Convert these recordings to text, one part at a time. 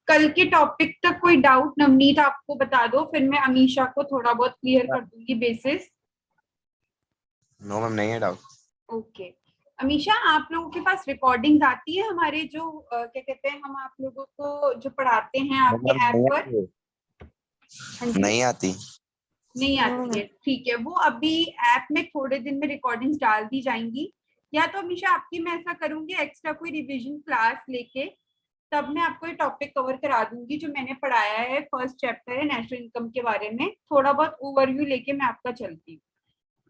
कल के टॉपिक तक कोई डाउट नवनीत आपको बता दो, फिर मैं अमीशा को थोड़ा बहुत क्लियर कर दूंगी बेसिस। नो मैम, नहीं है डाउट। ओके अमीशा, आप लोगों के पास रिकॉर्डिंग्स आती है हमारे जो क्या कहते हैं, हम आप लोगों को जो पढ़ाते हैं आपके मैम ऐप नहीं पर? आती है। हाँ जी, नहीं आती। नहीं आती है, ठीक है। वो अभी ऐप में थोड़े दिन में रिकॉर्डिंग्स डाल दी जाएंगी। या तो अमीशा आपकी मैं ऐसा करूंगी, एक्स्ट्रा कोई रिवीजन क्लास लेके तब मैं आपको ये टॉपिक कवर करा दूंगी जो मैंने पढ़ाया है। फर्स्ट चैप्टर है नेशनल इनकम के बारे में, थोड़ा बहुत ओवरव्यू लेके मैं आपका चलती हूँ।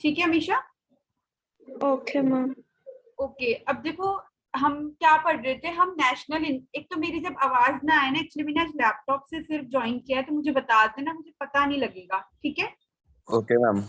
ठीक है अमीशा? Okay ma'am. ओके, अब देखो हम क्या पढ़ रहे थे। हम नेशनल, एक तो मेरी जब आवाज ना आए ना, एक्चुअली मैंने आज लैपटॉप से सिर्फ ज्वाइन किया है, तो मुझे बता देना, मुझे पता नहीं लगेगा, ठीक है? Okay ma'am.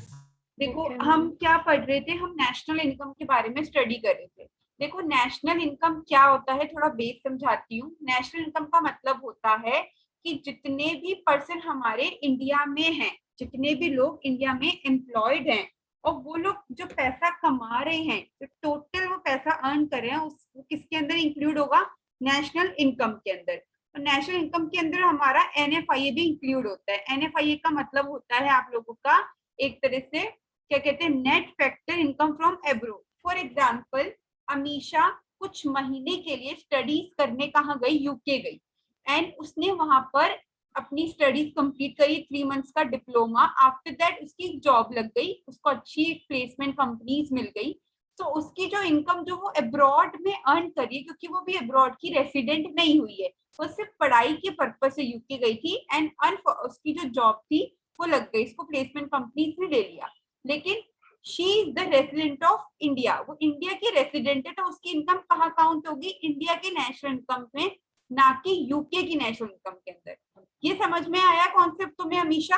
देखो Okay, हम क्या पढ़ रहे थे, हम नेशनल इनकम के बारे में स्टडी कर रहे थे। देखो नेशनल इनकम क्या होता है, थोड़ा बेस समझाती हूँ। नेशनल इनकम का मतलब होता है कि जितने भी पर्सन हमारे इंडिया में हैं, जितने भी लोग इंडिया में एम्प्लॉयड हैं, और वो लोग जो पैसा कमा रहे हैं, जो टोटल वो पैसा अर्न कर रहे हैं, वो किसके अंदर इंक्लूड होगा? नेशनल इनकम के अंदर। तो नेशनल इनकम के अंदर हमारा NFIA भी इंक्लूड होता है। NFIA का मतलब होता है आप लोगों का एक तरह से क्या कहते हैं, net factor income from abroad. For example Amisha कुछ महीने के लिए स्टडीज करने कहाँ गई? यूके गई, एंड उसने वहां पर अपनी स्टडीज कंप्लीट करी, 3 मंथ्स का डिप्लोमा। आफ्टर दैट उसकी एक जॉब लग गई, उसको अच्छी प्लेसमेंट कंपनीज मिल गई। तो उसकी जो इनकम जो वो अब्रॉड में अर्न करी, क्योंकि वो भी अब्रॉड की रेसिडेंट नहीं हुई है, वो सिर्फ पढ़ाई के पर्पज से यूके गई थी, एंड उसकी जो जॉब थी वो लग गई, इसको प्लेसमेंट कंपनीज ने ले लिया। लेकिन she is the resident of India, वो इंडिया की रेसिडेंट है, तो उसकी इनकम कहाँ काउंट होगी? इंडिया के नेशनल इनकम में, ना कि यूके की नेशनल इनकम के अंदर। ये समझ में आया कॉन्सेप्ट तुम्हें Amisha?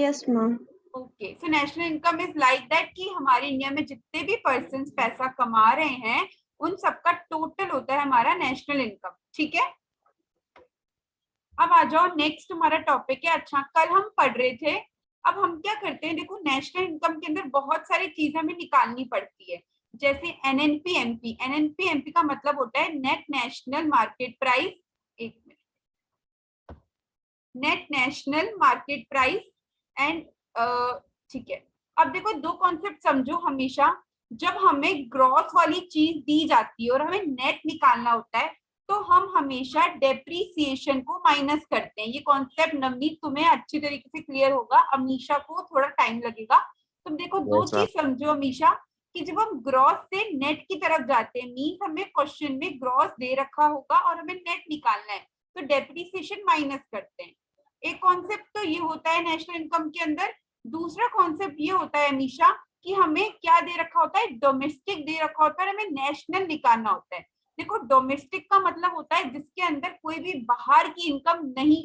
Yes ma'am. Okay, so national income is like that कि हमारे इंडिया में जितने भी पर्सन पैसा कमा रहे हैं, उन सबका टोटल होता है हमारा नेशनल इनकम, ठीक है? अब आ जाओ, नेक्स्ट हमारा टॉपिक है। अच्छा, कल हम पढ़ रहे थे, अब हम क्या करते हैं, देखो नेशनल इनकम के अंदर बहुत सारी चीजें हमें निकालनी पड़ती है, जैसे NNP-MP। NNP-MP का मतलब होता है नेट नेशनल मार्केट प्राइस। एक minute, net national market price and, ठीक है। अब देखो दो कॉन्सेप्ट समझो हमेशा। जब हमें ग्रॉस वाली चीज दी जाती है और हमें नेट निकालना होता है, तो हम हमेशा डेप्रीसिएशन को माइनस करते हैं। ये कॉन्सेप्ट नवनीत तुम्हें अच्छी तरीके से क्लियर होगा, अमीशा को थोड़ा टाइम लगेगा। तुम देखो दो यस मैम। चीज समझो अमीशा, कि जब हम ग्रॉस से नेट की तरफ जाते हैं, मीन्स हमें क्वेश्चन में ग्रॉस दे रखा होगा और हमें नेट निकालना है, तो डेप्रीसिएशन माइनस करते हैं। एक कॉन्सेप्ट तो ये होता है नेशनल इनकम के अंदर। दूसरा कॉन्सेप्ट ये होता है अमीशा कि हमें क्या दे रखा होता है? डोमेस्टिक दे रखा होता है, हमें नेशनल निकालना होता है। देखो डोमेस्टिक का मतलब होता है जिसके अंदर कोई भी बाहर की इनकम नहीं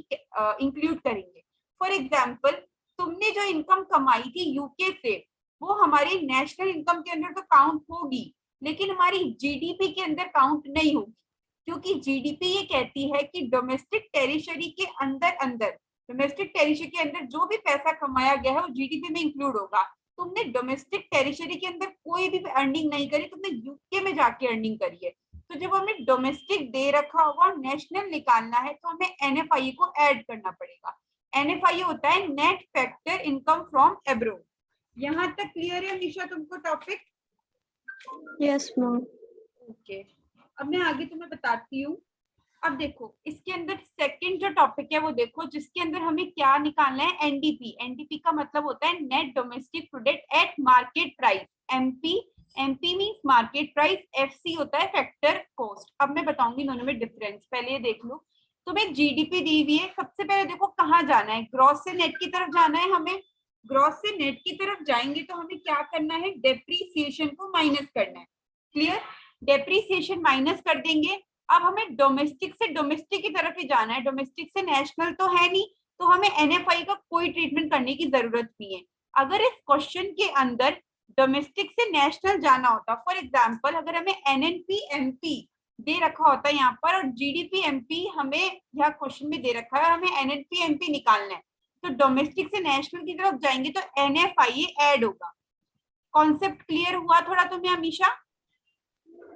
इंक्लूड करेंगे। फॉर एग्जाम्पल, तुमने जो इनकम कमाई थी यूके से, वो हमारी नेशनल इनकम के अंदर तो काउंट होगी, लेकिन हमारी जीडीपी के अंदर काउंट नहीं होगी, क्योंकि जीडीपी ये कहती है कि डोमेस्टिक टेरिटरी के अंदर अंदर, डोमेस्टिक टेरिटरी के अंदर जो भी पैसा कमाया गया है वो जीडीपी में इंक्लूड होगा। तुमने डोमेस्टिक टेरिटरी के अंदर कोई भी अर्निंग नहीं करी, तुमने यूके में जाके अर्निंग करी है। तो जब हमें डोमेस्टिक दे रखा होगा और नेशनल निकालना है, तो हमें NFIA को ऐड करना पड़ेगा। NFIA होता है net factor income from abroad. यहाँ तक क्लियर है अमीशा तुमको टॉपिक? Yes ma'am. ओके, अब मैं आगे तुम्हें बताती हूँ। अब देखो इसके अंदर सेकंड जो टॉपिक है वो देखो, जिसके अंदर हमें क्या निकालना है? NDP। NDP का मतलब होता है net domestic product eight market price. MP means market price, FC होता है फैक्टर कॉस्ट। अब मैं बताऊंगी दोनों में डिफरेंस, पहले ये देख लो। तुम्हें जीडीपी दी हुई है, सबसे पहले देखो कहाँ जाना है, ग्रॉस से नेट की तरफ जाना है हमें। ग्रॉस से नेट की तरफ जाएंगे तो हमें क्या करना है? डेप्रीसिएशन को माइनस करना है। क्लियर? डेप्रीसिएशन माइनस कर देंगे। अब हमें डोमेस्टिक से डोमेस्टिक की तरफ ही जाना है, डोमेस्टिक से नेशनल तो है नहीं, तो हमें NFI का कोई ट्रीटमेंट करने की जरूरत नहीं है। अगर इस क्वेश्चन के अंदर डोमेस्टिक से नेशनल जाना होता, फॉर एग्जांपल अगर हमें NNP-MP दे रखा होता है यहाँ पर, और GDP-MP हमें यह क्वेश्चन में दे रखा है, हमें NNP-MP निकालना है, तो डोमेस्टिक से नेशनल की तरफ जाएंगे तो NFIA ऐड होगा। कॉन्सेप्ट क्लियर हुआ थोड़ा तुम्हें अमीशा?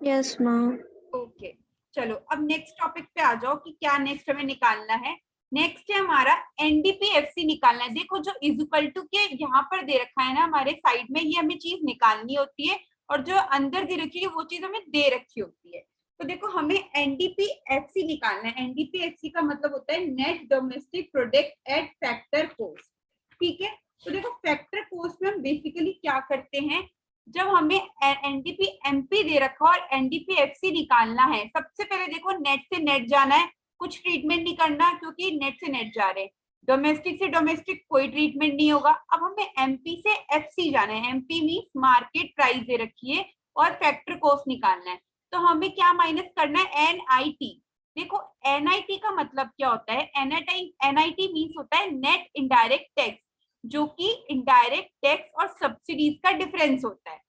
Yes, ma'am. ओके चलो अब नेक्स्ट टॉपिक पे आ जाओ कि क्या नेक्स्ट हमें निकालना है। नेक्स्ट है हमारा एनडीपीएफसी निकालना है। देखो जो इज इक्वल टू के यहाँ पर दे रखा है ना हमारे साइड में, ये हमें चीज निकालनी होती है और जो अंदर दे रखी है वो चीज हमें दे रखी होती है। तो देखो हमें एनडीपीएफसी निकालना है। एनडीपीएफसी का मतलब होता है net domestic product at factor cost. ठीक है, तो देखो फैक्टर कॉस्ट में हम बेसिकली क्या करते हैं, जब हमें एनडीपी एमपी दे रखा और एनडीपी एफसी निकालना है, सबसे पहले देखो नेट से नेट जाना है, कुछ ट्रीटमेंट नहीं करना क्योंकि नेट से नेट जा रहे हैं। डोमेस्टिक से डोमेस्टिक कोई ट्रीटमेंट नहीं होगा। अब हमें एमपी से एफसी जाना है। एमपी मींस मार्केट प्राइस दे रखी है और फैक्टर कॉस्ट निकालना है। तो हमें क्या माइनस करना है, एनआईटी। देखो एनआईटी का मतलब क्या होता है, एनआईटी मींस होता है नेट इनडायरेक्ट टैक्स, जो कि इनडायरेक्ट टैक्स और सब्सिडीज का डिफरेंस होता है।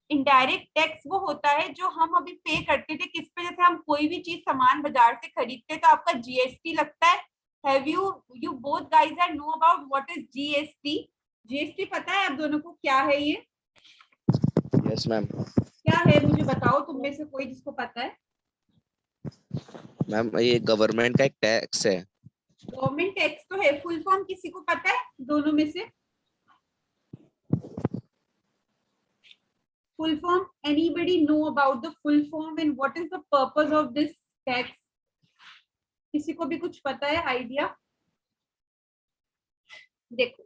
इनडायरेक्ट टैक्स वो होता है जो हम अभी पे करते थे किस पे, जैसे हम कोई भी चीज सामान बाजार से खरीदते तो आपका जीएसटी लगता है। Have you both guys are know about what is GST? GST पता है आप दोनों को क्या है ये? Yes ma'am. क्या है मुझे बताओ तुम में से कोई जिसको पता है। मैम ये गवर्नमेंट का एक टैक्स है। गवर्नमेंट टैक्स तो है, फुल फॉर्म किसी को पता है दोनों में से? full form, anybody know about the full form and what is the purpose of this tax? किसी को भी कुछ पता है आइडिया? देखो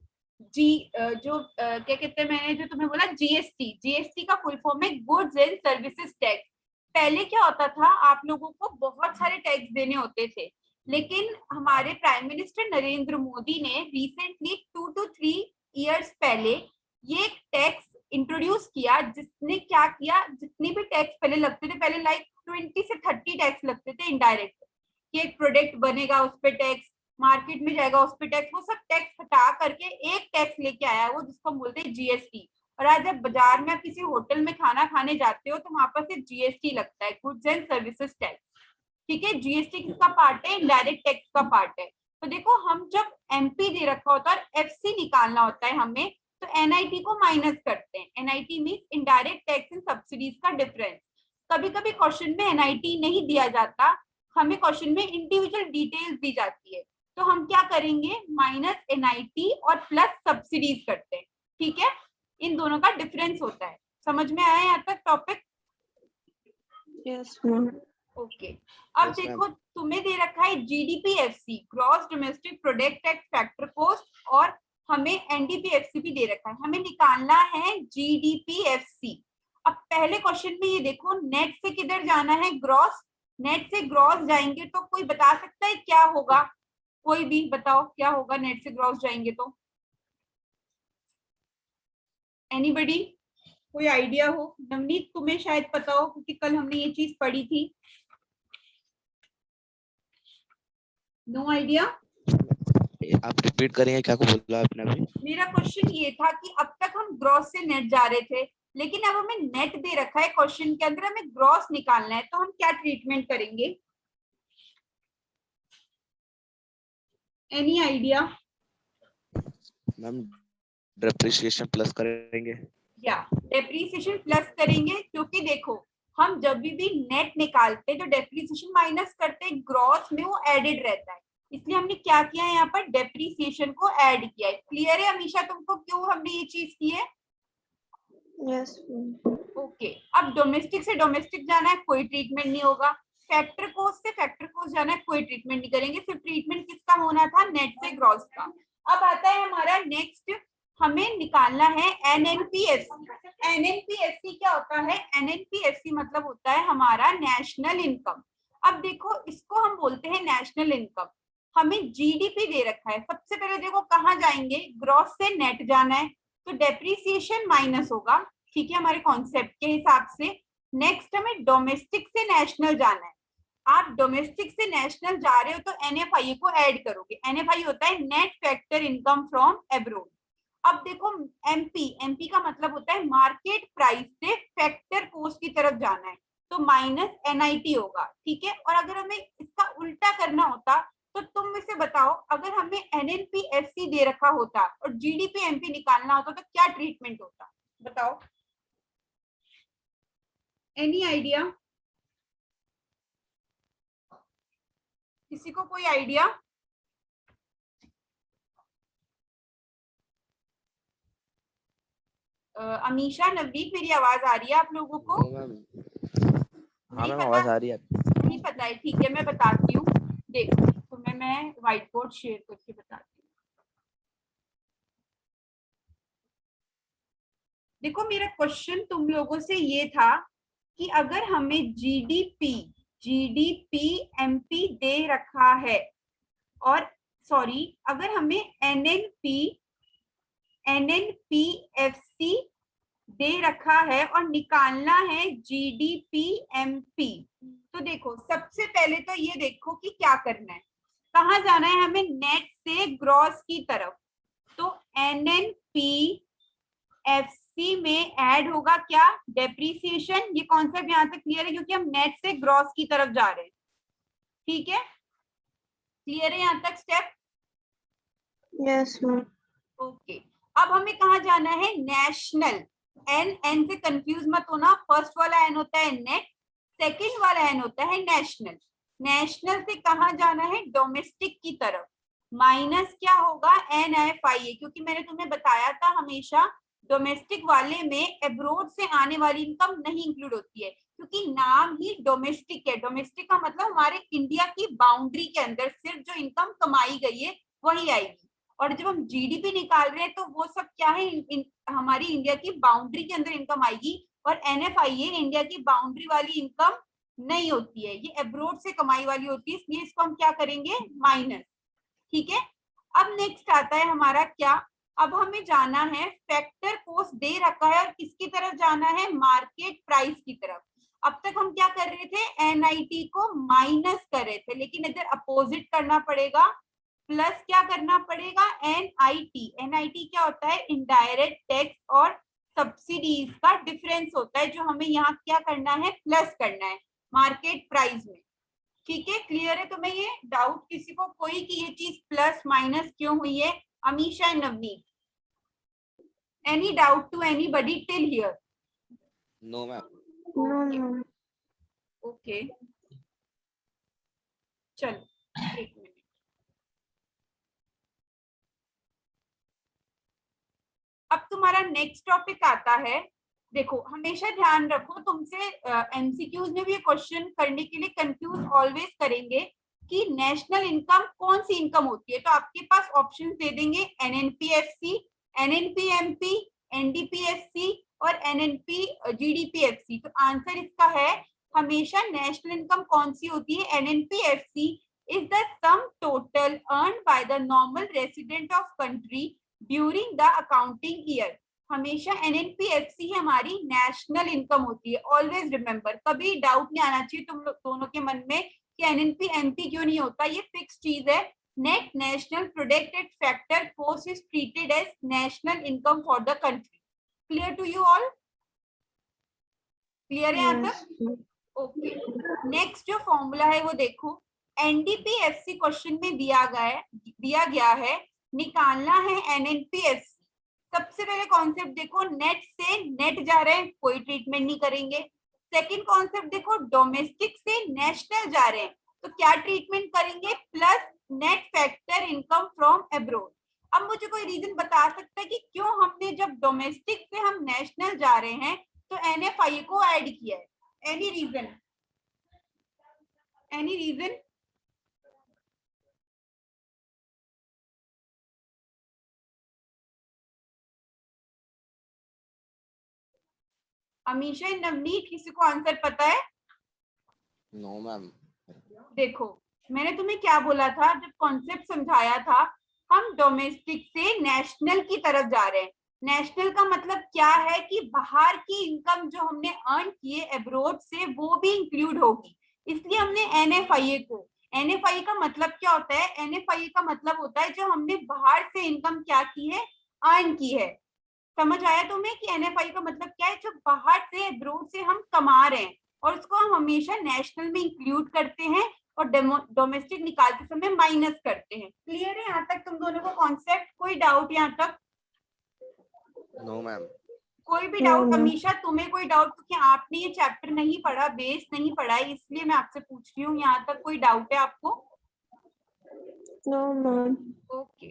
जो क्या कहते हैं, मैंने जो तुम्हें बोला जीएसटी, जीएसटी का फुल फॉर्म है गुड्स एंड सर्विसेज टैक्स। पहले क्या होता था, आप लोगों को बहुत सारे टैक्स देने होते थे, लेकिन हमारे प्राइम मिनिस्टर नरेंद्र मोदी ने रिसेंटली 2 to 3 इयर्स पहले ये टैक्स इंट्रोड्यूस किया, जिसने क्या किया, जितनी भी टैक्स पहले लगते थे, पहले लाइक 20 से 30 टैक्स लगते थे इनडायरेक्ट, कि एक प्रोडक्ट बनेगा उस पर टैक्स, मार्केट में जाएगा उस पर टैक्स, वो सब टैक्स हटा करके एक टैक्स लेके आया है वो, जिसको हम बोलते हैं जीएसटी। और आज जब बाजार में आप किसी होटल में खाना खाने जाते हो तो वहां पर सिर्फ जीएसटी लगता है, गुड्स एंड सर्विसेज टैक्स। ठीक है, जीएसटी किसका पार्ट है, इनडायरेक्ट टैक्स का पार्ट है। तो देखो हम जब एमपी दे रखा होता है और एफसी निकालना होता है हमें, तो एनआईटी को माइनस करते हैं। NIT means indirect tax and subsidies का डिफरेंस। कभी कभी क्वेश्चन में एनआईटी नहीं दिया जाता, हमें क्वेश्चन में इंडिविजुअल डिटेल्स दी जाती है, तो हम क्या करेंगे, माइनस एनआईटी और प्लस सब्सिडीज करते हैं। ठीक है, इन दोनों का डिफरेंस होता है। समझ में आया यहाँ तक टॉपिक? Yes, ma'am. ओके अब Yes, देखो तुम्हें दे रखा है GDPFC, gross domestic product at factor cost, और हमें एनडीपीएफसी भी दे रखा है। हमें निकालना है जीडीपीएफसी। अब पहले क्वेश्चन में ये देखो, नेट से किधर जाना है, ग्रॉस। नेट से ग्रॉस जाएंगे तो कोई बता सकता है क्या होगा? कोई भी बताओ क्या होगा नेट से ग्रॉस जाएंगे तो? एनीबडी, कोई आइडिया हो? नवनीत तुम्हें शायद पता हो क्योंकि कल हमने ये चीज पढ़ी थी। No idea? आप रिपीट करेंगे क्या को बोला आपने अभी? मेरा क्वेश्चन ये था कि अब तक हम ग्रॉस से नेट जा रहे थे, लेकिन अब हमें नेट दे रखा है क्वेश्चन के अंदर, हमें ग्रॉस निकालना है, तो हम क्या ट्रीटमेंट करेंगे? Any idea? Ma'am depreciation plus करेंगे। या डेप्रीसिएशन प्लस करेंगे, क्योंकि देखो हम जब भी नेट निकालते हैं तो डेप्रीसिएशन माइनस करते हैं, ग्रॉस में वो एडेड रहता है, इसलिए हमने क्या किया है यहाँ पर, डेप्रीसिएशन को ऐड किया है। क्लियर है अमीशा तुमको क्यों हमने ये चीज की है? Yes, ma'am. ओके अब डोमेस्टिक से डोमेस्टिक जाना है, कोई ट्रीटमेंट नहीं होगा। फैक्टर कॉस्ट से फैक्टर कॉस्ट जाना है, कोई ट्रीटमेंट नहीं करेंगे, सिर्फ ट्रीटमेंट किसका होना था, नेट से ग्रॉस का। अब आता है हमारा नेक्स्ट, हमें निकालना है एनएनपीएफसी। एनएनपीएफसी क्या होता है, एनएनपीएफसी मतलब होता है हमारा नेशनल इनकम। अब देखो इसको हम बोलते हैं नेशनल इनकम। हमें जीडीपी दे रखा है, सबसे पहले देखो कहाँ जाएंगे, ग्रॉस से नेट जाना है, तो डेप्रीसिएशन माइनस होगा। ठीक है, हमारे कॉन्सेप्ट के हिसाब से। नेक्स्ट हमें डोमेस्टिक से नेशनल जाना है। आप डोमेस्टिक से नेशनल जा रहे हो तो एनएफआई को ऐड करोगे। एनएफआई होता है net factor income from abroad. अब देखो एमपी, एमपी का मतलब होता है मार्केट प्राइस से फैक्टर कॉस्ट की तरफ जाना है, तो माइनस एनआईटी होगा। ठीक है, और अगर हमें इसका उल्टा करना होता तो तुम इसे बताओ, अगर हमें एनएनपीएफसी दे रखा होता और जीडीपी एमपी निकालना होता तो क्या ट्रीटमेंट होता, बताओ? Any idea? किसी को कोई आइडिया? अमीशा, नवदीप, मेरी आवाज आ रही है आप लोगों को? No ma'am. हाँ नहीं मैम, पता? आवाज आ रही है। नहीं पता है, ठीक है, मैं बताती हूँ। देखो तुम्हें मैं व्हाइट बोर्ड शेयर करके बताती हूँ। देखो मेरा क्वेश्चन तुम लोगों से ये था कि अगर हमें जीडीपी एमपी दे रखा है, और सॉरी, अगर हमें एनएनपीएफसी दे रखा है और निकालना है जीडीपी एमपी, तो देखो सबसे पहले तो ये देखो कि क्या करना है, कहाँ जाना है हमें, नेट से ग्रॉस की तरफ। तो एनएनपीएफसी में ऐड होगा क्या, डेप्रीसिएशन। ये कॉन्सेप्ट यहाँ तक क्लियर है क्योंकि हम नेट से ग्रॉस की तरफ जा रहे हैं, ठीक है? क्लियर है यहाँ तक स्टेप? Yes, ma'am. ओके। अब हमें कहाँ जाना है, नेशनल। एन से कंफ्यूज मत होना, फर्स्ट वाला एन होता है नेट, सेकंड वाला एन होता है नेशनल। नेशनल से कहाँ जाना है, डोमेस्टिक की तरफ। माइनस क्या होगा, NFIA, क्योंकि मैंने तुम्हें बताया था हमेशा डोमेस्टिक वाले में एब्रोड से आने वाली इनकम नहीं इंक्लूड होती है, क्योंकि नाम ही डोमेस्टिक है। डोमेस्टिक का मतलब हमारे इंडिया की बाउंड्री के अंदर सिर्फ जो इनकम कमाई गई है वही आएगी। और जब हम जीडीपी निकाल रहे हैं तो वो सब क्या है, हमारी इंडिया की बाउंड्री के अंदर इनकम आएगी। और NFIA इंडिया की बाउंड्री वाली इनकम नहीं होती है, ये एब्रोड से कमाई वाली होती है, इसलिए इसको हम क्या करेंगे, माइनस। ठीक है? अब नेक्स्ट आता है हमारा क्या, अब हमें जाना है, फैक्टर कॉस्ट दे रखा है और किसकी तरफ जाना है, मार्केट प्राइस की तरफ। अब तक हम क्या कर रहे थे, एनआईटी को माइनस कर रहे थे, लेकिन इधर अपोजिट करना पड़ेगा, प्लस क्या करना पड़ेगा, एनआईटी। एनआईटी क्या होता है, इनडायरेक्ट टैक्स और सब्सिडीज का डिफरेंस होता है, जो हमें यहाँ क्या करना है, प्लस करना है मार्केट प्राइस में। ठीक है, क्लियर है तुम्हें ये? डाउट किसी को कोई कि ये चीज प्लस माइनस क्यों हुई है? Amisha and Navneet, any doubt to anybody till here? No ma'am. No, ma'am. Okay, चलो एक मिनट। अब तुम्हारा नेक्स्ट टॉपिक आता है, देखो हमेशा ध्यान रखो, तुमसे एमसीक्यूज में भी क्वेश्चन करने के लिए कंफ्यूज ऑलवेज करेंगे कि नेशनल इनकम कौन सी इनकम होती है। तो आपके पास ऑप्शन दे देंगे, एनएनपीएफसी, एनएनपीएमपी, एनडीपीएफसी और एनएनपी जीडीपीएफसी। तो आंसर इसका है हमेशा नेशनल इनकम कौन सी होती है, NNPFC is the sum total earn by the normal resident of country during the accounting year. हमेशा एनएनपीएफसी हमारी नेशनल इनकम होती है, ऑलवेज रिमेंबर, कभी डाउट नहीं आना चाहिए तुम दोनों के मन में कि एनएनपीएमपी क्यों नहीं होता, ये फिक्स चीज है। Net national producted factor cost is treated as national income for the country. Clear to you all? Clear है यहाँ Yes, तक? ma'am. ओके। नेक्स्ट जो फॉर्मूला है वो देखो, एनडीपीएफसी क्वेश्चन में दिया गया है, निकालना है एनएनपीएफसी। सबसे पहले कॉन्सेप्ट देखो, नेट से नेट जा रहे हैं, कोई ट्रीटमेंट नहीं करेंगे। सेकंड कॉन्सेप्ट देखो, डोमेस्टिक से नेशनल जा रहे हैं, तो क्या ट्रीटमेंट करेंगे, plus net factor income from abroad. अब मुझे कोई रीजन बता सकता है कि क्यों हमने जब डोमेस्टिक से हम नेशनल जा रहे हैं तो एनएफआई को ऐड किया है? Any reason? Any reason? Amisha, Navneet, किसी को आंसर पता है? No ma'am. देखो मैंने तुम्हें क्या बोला था, जब कॉन्सेप्ट समझाया था, हम डोमेस्टिक से नेशनल की तरफ जा रहे हैं। नेशनल का मतलब क्या है कि बाहर की इनकम जो हमने अर्न किए एब्रोड से वो भी इंक्लूड होगी, इसलिए हमने एनएफआईए को, एनएफआईए का मतलब क्या होता है, एनएफआईए का मतलब होता है जो हमने बाहर से इनकम क्या की है, अर्न की है। समझ आया तुम्हें कि एनएफआई का मतलब क्या है, जो बाहर से एब्रोड से हम कमा रहे हैं और उसको हम हमेशा नेशनल में इंक्लूड करते हैं और डोमेस्टिक निकालते समय माइनस करते हैं। क्लियर है यहाँ तक तुम दोनों को कॉन्सेप्ट? कोई डाउट यहाँ तक? No ma'am. कोई भी No, डाउट? ma'am. अमीशा तुम्हें कोई डाउट? क्योंकि आपने ये चैप्टर नहीं पढ़ा, बेस नहीं पढ़ा है, इसलिए मैं आपसे पूछ रही हूँ, यहाँ तक कोई डाउट है आपको? No, ma'am. Okay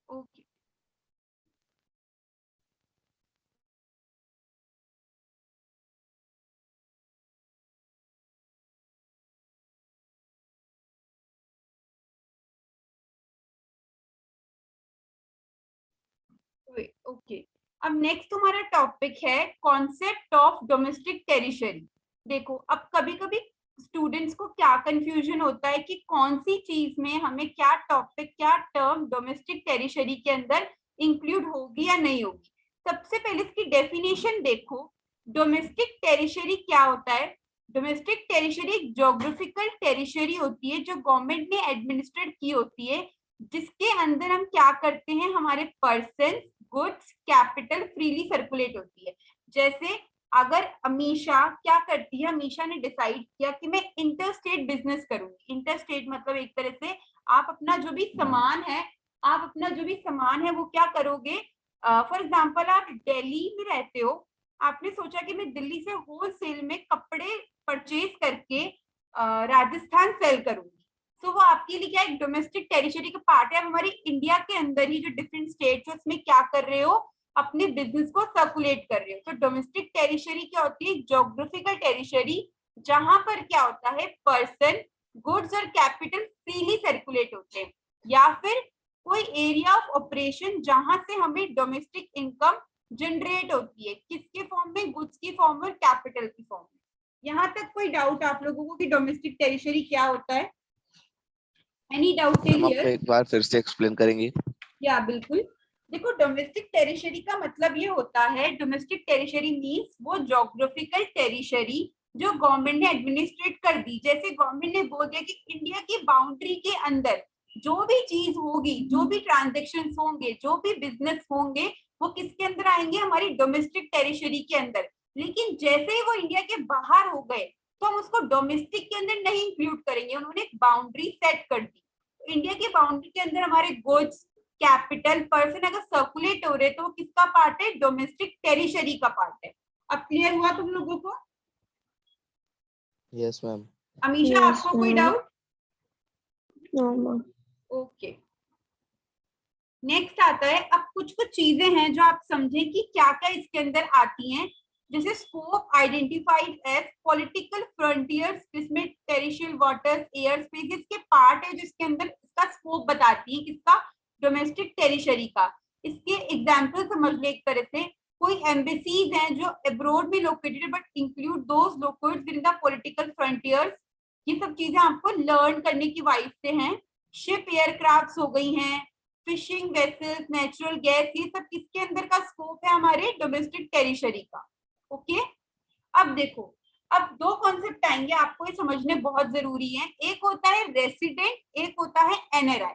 okay okay. अब नेक्स्ट तुम्हारा टॉपिक है कॉन्सेप्ट ऑफ डोमेस्टिक टेरिटरी। देखो अब कभी कभी स्टूडेंट्स को क्या कंफ्यूजन होता है कि कौन सी चीज में हमें क्या टॉपिक क्या टर्म डोमेस्टिक टेरिटरी के अंदर इंक्लूड होगी या नहीं होगी। सबसे पहले इसकी डेफिनेशन देखो। डोमेस्टिक टेरिटरी क्या होता है? डोमेस्टिक टेरिटरी एक ज्योग्राफिकल टेरिटरी होती है जो गवर्नमेंट ने एडमिनिस्ट्रेट की होती है, जिसके अंदर हम क्या करते हैं, हमारे person goods capital freely circulate होती है। जैसे अगर अमीशा क्या करती है, अमीशा ने डिसाइड किया कि मैं इंटरस्टेट बिजनेस करूंगी। इंटरस्टेट मतलब एक तरह से आप अपना जो भी सामान है, आप अपना जो भी सामान है वो क्या करोगे। फॉर एग्जाम्पल आप दिल्ली में रहते हो, आपने सोचा कि मैं दिल्ली से होलसेल में कपड़े परचेज करके राजस्थान सेल करूंगी। तो वो आपके लिए क्या एक डोमेस्टिक टेरिटरी का पार्ट है। आप हमारी इंडिया के अंदर ही जो डिफरेंट स्टेट्स है उसमें क्या कर रहे हो, अपने बिजनेस को सर्कुलेट कर रहे हो। तो डोमेस्टिक टेरिटरी क्या होती है? ज्योग्राफिकल टेरिटरी, जहां पर क्या होता है पर्सन गुड्स और कैपिटल फ्रीली सर्कुलेट होते हैं, या फिर कोई एरिया ऑफ ऑपरेशन जहां से हमें डोमेस्टिक इनकम जनरेट होती है, किसके फॉर्म में? गुड्स की फॉर्म में, कैपिटल की फॉर्म में। यहाँ तक कोई डाउट आप लोगों को कि डोमेस्टिक टेरिटरी क्या होता है? एनी डाउट टिल हम आप हियर? एक बार फिर से एक्सप्लेन करेंगे? या बिल्कुल। देखो डोमेस्टिक टेरिटरी का मतलब ये होता है, डोमेस्टिक टेरिटरी मींस वो ज्योग्राफिकल टेरिटरी जो गवर्नमेंट ने एडमिनिस्ट्रेट कर दी। जैसे गवर्नमेंट ने बोल दिया कि इंडिया की बाउंड्री के अंदर जो भी चीज होगी, जो भी ट्रांजेक्शन होंगे, जो भी बिजनेस होंगे, वो किसके अंदर आएंगे? हमारी डोमेस्टिक टेरिटरी के अंदर। लेकिन जैसे ही वो इंडिया के बाहर हो गए तो हम उसको डोमेस्टिक के अंदर नहीं इंक्लूड करेंगे। उन्होंने एक बाउंड्री सेट कर दी। इंडिया की बाउंड्री के अंदर हमारे गुड्स कैपिटल पर्सन अगर सर्कुलेट हो रहे तो किसका पार्ट है? डोमेस्टिक टेरिटरी का पार्ट है। अब क्लियर हुआ तुम लोगों को? Yes ma'am. अमीशा Yes, आपको कोई ma'am. Doubt? No, ma'am. Okay. Next आता है, अब कुछ कुछ चीजें हैं जो आप समझें कि क्या क्या इसके अंदर आती हैं। जैसे scope identified as political frontiers, जिसमें टेरिशियल वाटर्स एयर स्पेस इसके पार्ट है, जिसके अंदर इसका स्कोप बताती है किसका? डोमेस्टिक टेरिटरी का। इसके एग्जाम्पल समझ ले एक तरह से। कोई एम्बेसीज हैं जो अब्रोड में located but include those located with the political frontiers. ये सब चीजें आपको लर्न करने की वाइज से हैं। शिप एयरक्राफ्ट हो गई हैं, फिशिंग वेसल्स, नेचुरल गैस, ये सब किसके अंदर का स्कोप है? हमारे डोमेस्टिक टेरिटरी का। ओके। अब देखो, अब दो कॉन्सेप्ट आएंगे, आपको ये समझने बहुत जरूरी है। एक होता है रेसिडेंट, एक होता है एनआरआई।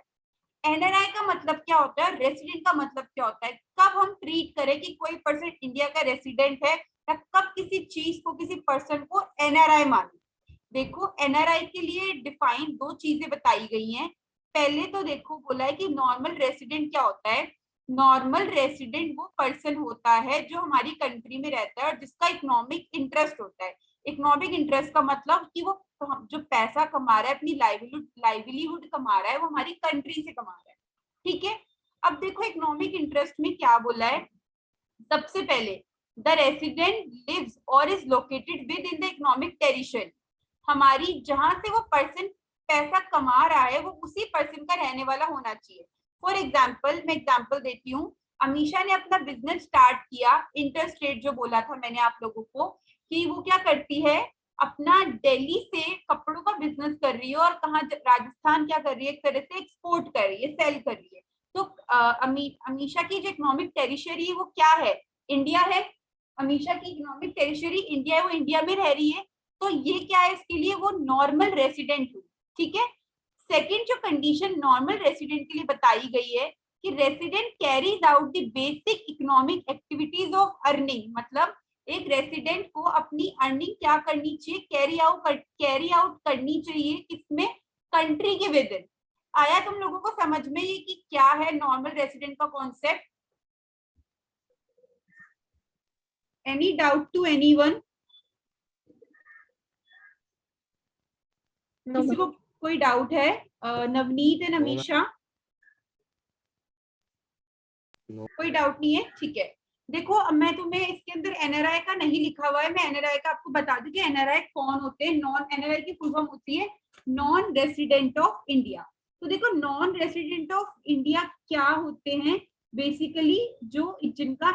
एनआरआई का मतलब क्या होता है, रेसिडेंट का मतलब क्या होता है? कब हम ट्रीट करें कि कोई पर्सन इंडिया का रेसिडेंट है, या कब किसी चीज को, किसी पर्सन को एनआरआई माने। देखो एनआरआई के लिए डिफाइन दो चीजें बताई गई हैं। पहले तो देखो बोला है कि नॉर्मल रेसिडेंट क्या होता है। नॉर्मल रेसिडेंट वो पर्सन होता है जो हमारी कंट्री में रहता है और जिसका इकोनॉमिक इंटरेस्ट होता है। इकोनॉमिक इंटरेस्ट का मतलब कि वो जो पैसा कमा रहा है, अपनी लाइवलीहुड कमा रहा है, वो हमारी कंट्री से कमा रहा है। ठीक है। अब देखो इकोनॉमिक इंटरेस्ट में क्या बोला है। सबसे पहले द रेसिडेंट लिव्स और is located with in the economic territory. हमारी जहां से वो पर्सन पैसा कमा रहा है वो उसी पर्सन का रहने वाला होना चाहिए। फॉर एग्जाम्पल, मैं एग्जाम्पल देती हूँ। अमीशा ने अपना बिजनेस स्टार्ट किया, इंटरस्टेट जो बोला था मैंने आप लोगों को, कि वो क्या करती है, अपना दिल्ली से कपड़ों का बिजनेस कर रही है और कहाँ राजस्थान क्या कर रही है, एक तरह से एक्सपोर्ट कर रही है, सेल कर रही है। तो अमीशा की जो इकोनॉमिक टेरिटरी है वो क्या है? इंडिया है। अमीशा की इकोनॉमिक टेरिटरी इंडिया है, वो इंडिया में रह रही है। तो ये क्या है इसके लिए? वो नॉर्मल रेसिडेंट हुई। ठीक है। सेकंड जो कंडीशन नॉर्मल रेसिडेंट के लिए बताई गई है कि resident carries out the basic economic activities of earning. मतलब एक रेसिडेंट को अपनी अर्निंग क्या करनी चाहिए? कैरी आउट करनी चाहिए किसमें? कंट्री के विद इन। आया तुम लोगों को समझ में ये कि क्या है नॉर्मल रेसिडेंट का concept? Any doubt to anyone? No, किसी ma'am. को कोई डाउट है? नवनीत एंड अमीशा, कोई डाउट नहीं है? ठीक है। देखो अब मैं तुम्हें इसके अंदर एनआरआई का नहीं लिखा हुआ है, मैं एनआरआई का आपको बता दूं कि एनआरआई कौन होते हैं। नॉन एनआरआई की फुल फॉर्म होती है नॉन रेसिडेंट ऑफ इंडिया। तो देखो नॉन रेसिडेंट ऑफ इंडिया क्या होते हैं? बेसिकली जो जिनका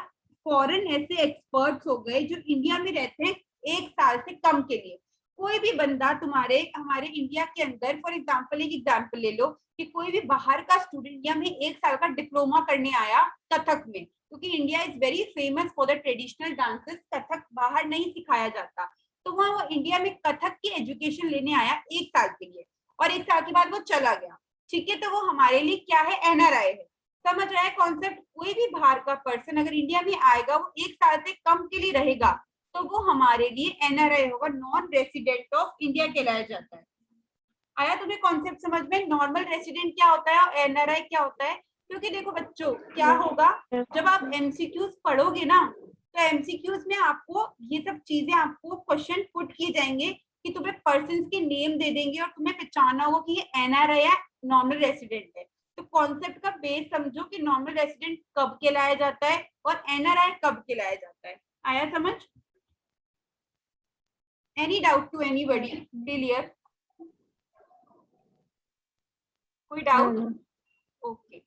फॉरेन ऐसे एक्सपर्ट्स हो गए जो इंडिया में रहते हैं 1 साल से कम के लिए। कोई भी बंदा तुम्हारे हमारे इंडिया के अंदर, फॉर एग्जाम्पल एक एग्जाम्पल ले लो कि कोई भी बाहर का स्टूडेंट इंडिया में 1 साल का डिप्लोमा करने आया कथक में, क्योंकि India is very famous for the traditional dances, Kathak बाहर नहीं सिखाया जाता, तो वहां वो इंडिया में कथक की एजुकेशन लेने आया 1 साल के लिए, और 1 साल के बाद वो चला गया। ठीक है, तो वो हमारे लिए क्या है? एनआरआई है। समझ रहा है कॉन्सेप्ट? कोई भी बाहर का पर्सन अगर इंडिया में आएगा, वो 1 साल से कम के लिए रहेगा, तो वो हमारे लिए एनआरआई होगा, नॉन रेसिडेंट ऑफ इंडिया कहलाया जाता है। आया तुम्हें कॉन्सेप्ट समझ में? नॉर्मल रेसिडेंट क्या होता है और एनआरआई क्या होता है? क्योंकि देखो बच्चों क्या होगा, जब आप एमसीक्यूज पढ़ोगे ना, तो एमसीक्यूज में आपको ये सब चीजें, आपको क्वेश्चन पुट किए जाएंगे कि तुम्हें पर्सन्स के नेम दे देंगे और तुम्हें पहचानना होगा कि ये एनआरआई या नॉर्मल रेसिडेंट है। तो कॉन्सेप्ट का बेस समझो कि नॉर्मल रेसिडेंट कब कहलाया जाता है और एनआरआई कब कहलाया जाता है। आया समझ? Any doubt to anybody? Clear? कोई डाउट? ओके।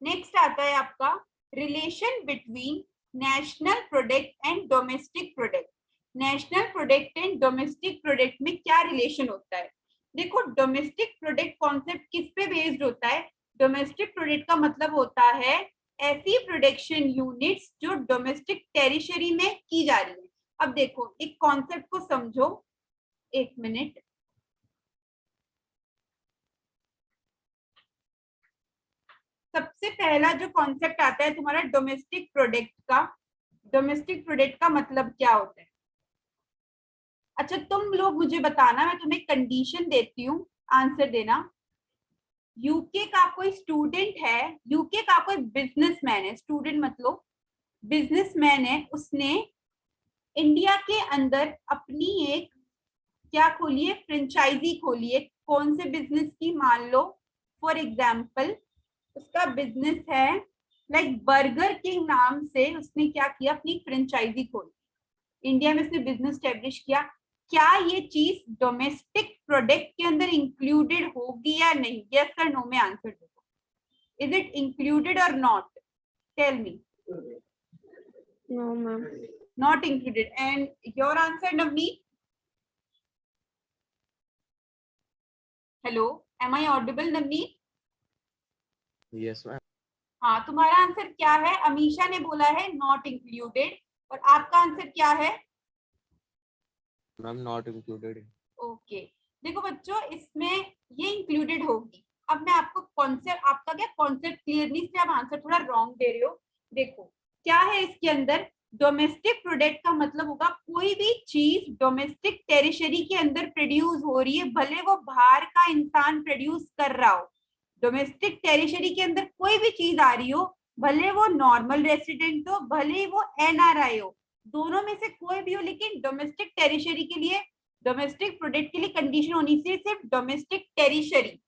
नेक्स्ट आता है आपका relation between national product and domestic product. National product and domestic product में क्या रिलेशन होता है? देखो डोमेस्टिक प्रोडक्ट कॉन्सेप्ट किस पे बेस्ड होता है? डोमेस्टिक प्रोडक्ट का मतलब होता है ऐसी प्रोडक्शन यूनिट्स जो डोमेस्टिक टेरिटरी में की जा रही है। अब देखो एक कॉन्सेप्ट को समझो, एक मिनट। सबसे पहला जो कॉन्सेप्ट आता है तुम्हारा डोमेस्टिक प्रोडक्ट का। डोमेस्टिक प्रोडक्ट का मतलब क्या होता है? अच्छा तुम लोग मुझे बताना, मैं तुम्हें कंडीशन देती हूँ, आंसर देना। यूके का कोई स्टूडेंट है, यूके का कोई बिजनेसमैन है, स्टूडेंट मतलब बिजनेसमैन है, उसने इंडिया के अंदर अपनी एक क्या खोली है? फ्रेंचाइजी खोली है। कौन से बिजनेस की? मान लो फॉर एग्जाम्पल उसका बिजनेस है लाइक बर्गर किंग नाम से, उसने क्या किया? अपनी फ्रेंचाइजी खोली, इंडिया में उसने बिजनेस स्टैब्लिश किया। क्या ये चीज डोमेस्टिक प्रोडक्ट के अंदर इंक्लूडेड होगी या नहीं? यस और नो में आंसर दो। इज इट इंक्लूडेड और not? Tell me. No ma'am. Not included. And your answer Navneet? Hello, am I audible Navneet? Yes ma'am. हाँ, तुम्हारा आंसर क्या है? अमीशा ने बोला है नॉट इंक्लूडेड, और आपका आंसर क्या है? Ma'am not included. ओके। देखो बच्चों इसमें ये इंक्लूडेड होगी। अब मैं आपको कॉन्सेप्ट, आपका क्या कॉन्सेप्ट क्लियर नहीं, इसलिए आप आंसर थोड़ा रॉन्ग दे रहे हो। देखो क्या है इसके अंदर, डोमेस्टिक प्रोडक्ट का मतलब होगा कोई भी चीज डोमेस्टिक टेरिटरी के अंदर प्रोड्यूस हो रही है, भले वो बाहर का इंसान प्रोड्यूस कर रहा हो। डोमेस्टिक टेरिटरी के अंदर कोई भी चीज आ रही हो, भले वो नॉर्मल रेसिडेंट हो, भले वो एनआरआई हो, दोनों में से कोई भी हो, लेकिन डोमेस्टिक टेरिटरी के लिए, डोमेस्टिक प्रोडक्ट के लिए कंडीशन होनी चाहिए सिर्फ डोमेस्टिक टेरिटरी।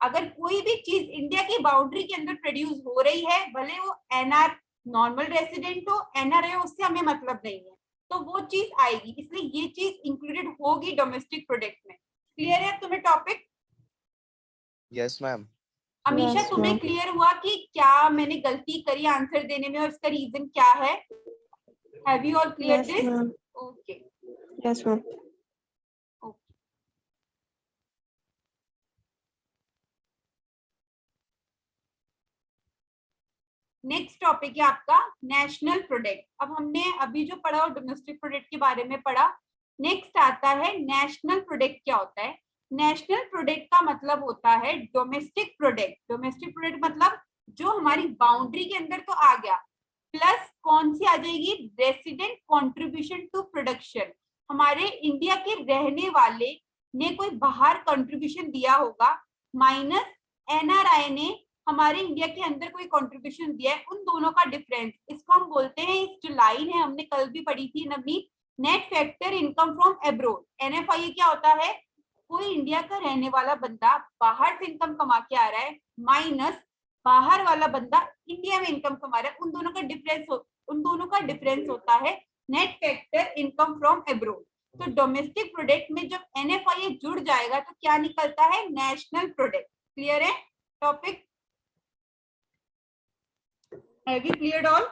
अगर कोई भी चीज इंडिया की बाउंड्री के अंदर प्रोड्यूस हो रही है, भले वो एनआर नॉर्मल रेसिडेंट हो, एनआरआई हो, उससे हमें मतलब नहीं है, तो वो चीज आएगी। इसलिए ये चीज इंक्लूडेड होगी डोमेस्टिक प्रोडक्ट में। क्लियर है तुम्हें टॉपिक? Yes ma'am. अमीशा तुम्हें क्लियर हुआ कि क्या मैंने गलती करी आंसर देने में और इसका रीजन क्या है? Have you all clear this? Okay. Yes ma'am. Next topic है आपका नेशनल प्रोडक्ट। अब हमने अभी जो पढ़ा और डोमेस्टिक प्रोडक्ट के बारे में पढ़ा। नेक्स्ट आता है नेशनल प्रोडक्ट। क्या होता है? नेशनल प्रोडक्ट का मतलब होता है डोमेस्टिक प्रोडक्ट। डोमेस्टिक प्रोडक्ट मतलब जो हमारी बाउंड्री के अंदर तो आ गया, प्लस कौन सी आ जाएगी? Resident contribution to production. हमारे इंडिया के रहने वाले ने कोई बाहर कंट्रीब्यूशन दिया होगा, माइनस एनआरआई ने हमारे इंडिया के अंदर कोई कंट्रीब्यूशन दिया है, उन दोनों का डिफरेंस, इसको हम बोलते हैं, इस जो लाइन है हमने कल भी पढ़ी थी Navneet, net factor income from abroad. NFI क्या होता है? कोई इंडिया का रहने वाला बंदा बाहर से इनकम कमा के आ रहा है माइनस बाहर वाला बंदा इंडिया में इनकम कमा रहा है, उन दोनों का डिफरेंस होता है net factor income from abroad. तो डोमेस्टिक प्रोडक्ट में जब NFIA जुड़ जाएगा तो क्या निकलता है? National product. क्लियर है topic? Have you cleared all?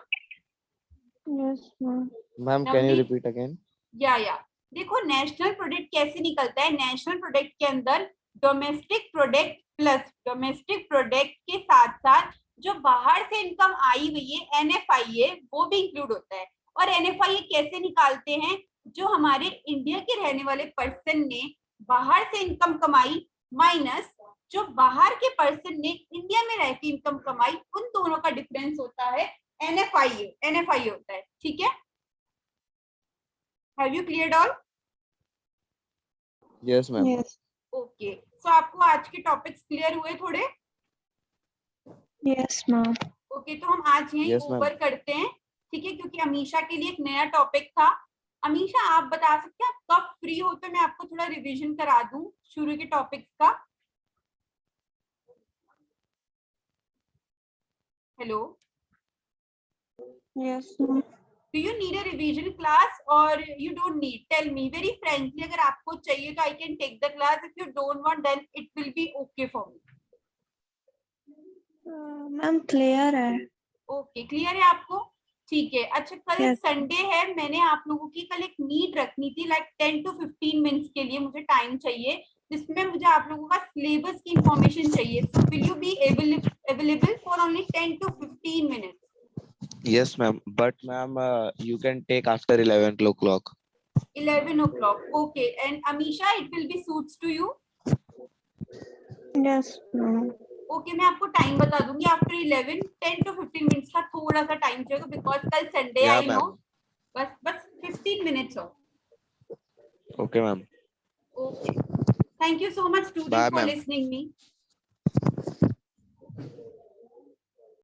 Yes, ma'am. Ma'am can you repeat again? या देखो नेशनल प्रोडक्ट कैसे निकलता है। नेशनल प्रोडक्ट के अंदर domestic product plus domestic product के साथ साथ जो बाहर से इनकम आई हुई है NFIA वो भी इंक्लूड होता है। और NFIA कैसे निकालते हैं? जो हमारे इंडिया के रहने वाले पर्सन ने बाहर से इनकम कमाई माइनस जो बाहर के पर्सन ने इंडिया में रह के इनकम कमाई, उन दोनों का डिफरेंस होता है NFIA होता है। ठीक है? Have you cleared all? Yes ma'am. Yes. Okay. So आपको आज के टॉपिक्स क्लियर हुए थोड़े? Yes, ma'am. ओके तो हम आज यही Yes, ma'am. ओवर करते हैं। ठीक है, क्योंकि अमीशा के लिए एक नया टॉपिक था। अमीशा आप बता सकते हैं आप कब फ्री हो तो मैं आपको थोड़ा रिवीजन करा दूं शुरू के टॉपिक्स का। Hello, Yes, ma'am. Do you need a revision class और you don't need? Tell me very frankly, अगर आपको चाहिए तो I can take the class, if you don't want then it will be okay for me. Ma'am, clear है. Okay clear है आपको? ठीक है। अच्छा कल Yes. संडे है, मैंने आप लोगों की कल एक मीट रखनी थी लाइक 10 to 15 मिनट्स के लिए मुझे टाइम चाहिए, जिसमें मुझे आप लोगों का सिलेबस की इंफॉर्मेशन चाहिए। So will you be available for only 10 to 15 minutes? Yes ma'am, but ma'am you can take after 11 o'clock. 11 o'clock. Okay. And Amisha, it will be suits to you? Yes, ma'am. Okay मैं आपको time बता दूंगी after 11 10 to 15 minutes का थोड़ा सा time चाहिए because कल Sunday Yeah, I know. ma'am. बस 15 मिनट्स हो। Okay ma'am. Okay thank you so much Bye, students for ma'am. Listening me.